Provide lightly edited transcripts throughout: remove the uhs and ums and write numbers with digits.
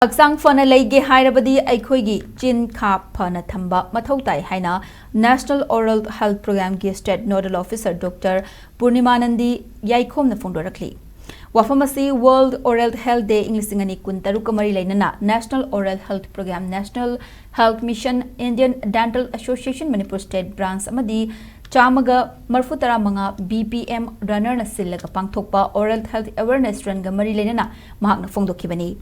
Hakchang Phana Leige Hairabadi Eikhoigi Chin Ka Phana Thamba Mathou Tai Haina National Oral Health Program Ki State Nodal Officer Dr. Purnimanandi Yaikhom na Fondorakli. Wafamasi World Oral Health Day English Ingani Kuntaru Kamari Lainana National Oral Health Program National Health Mission Indian Dental Association Manipur State Branch Amadi Chamaga Marfutara Manga BPM Runner na Silaga Pangthokpa Oral Health Awareness Run Gamari Lainana Mahakna Fondokibani.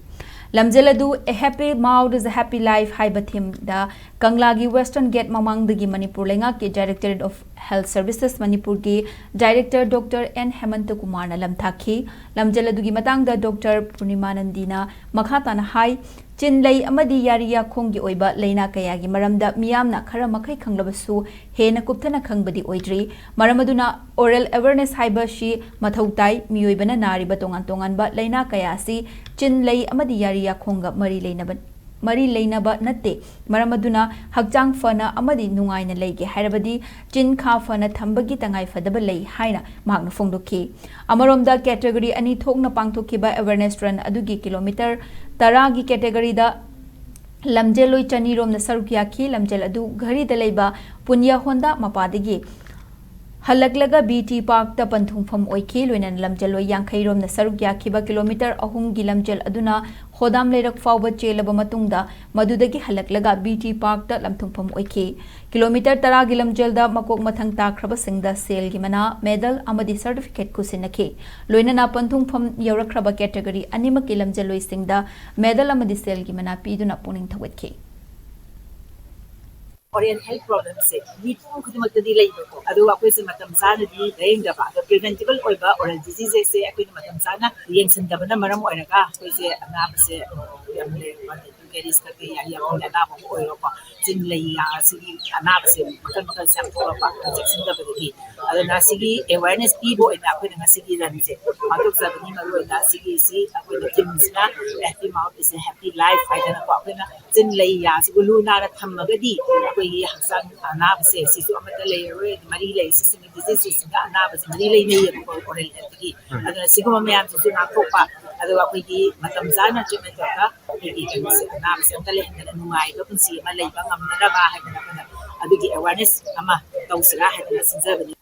Lamjeladu a happy mouth is a happy life haiba theme da Kanglagi Western Gate Mamang dagi Manipur lenga ki Directorate of Health Services Manipur ki Director Dr. N Hemanta Kumar na lamthaki Lamjeladu gi matang da Dr. Purnimanandi na makhatana hai Chin lay amadi yariya khonggi oiba leina kayagi maramda miyamna khara makai khanglabasu hena kupthana khangbadi oidri maramaduna oral awareness haiba shi mathou tai miyoibana nariba tongan tongan ba leina kayasi Chin lay amadi yariya khongga mari leinaba natte maramaduna Hakchang Phana amadi nungai na Leige Hairabadi Chin Ka Phana Thamba gi tangai fadaba lei haina mahakna fongdokhi amaromda category ani thokna pangthokhiba awareness run adugi kilometer 10 gi category da lamjeloi chani rom na sarukya khi lamjel adu ghari da leiba punya honda mapadagi Halaklaga BT Park da Panthungpham oikhi loinan lamjeloi yankhai rom na sarukya khiba kilometer ahum gi lamjel aduna Hodam Leirak Fawba Chelaba Matungda Madudagi Halaklaga BT Park da Lamthungpham oikhi kilometer 10 gi lamjelda makok mathang takraba singda sel gi mana medal amadi certificate kusinakhi loinana Panthungpham yaurakraba category anima ki lamjeloi singda medal amadi sel gi mana piduna puning thawetki Oral health problems se meet khudmat di lai ko adu apoi se matam sana di daing da ba preventable oiba oral diseases se apoi matam sana yeng sin da bana maram oira ka koi se ana se yamle mate keris ka ya ya on da ba oira pa jin lai ya sigi ana se matam sam ko pa sin da ba di adu na sigi awareness pi bo ina apoi na sigi ran se matok sa ni ma ro na sigi si apoi na kims na happy mouth is a happy life ai da ko apoi na jin lai ya si lu na ra tham ga di Hakchang anabase sisu amata layer mari lay systemic diseases ga anabase mari lay ne ko oral health ki adana siguma mayam su na ko pa adu apoi gi matam zana treatment ka ki kan se anabase antale na nungai do kun si ma lay ba ngam na ba ha kana adu gi awareness ama tausira ha na sinjabani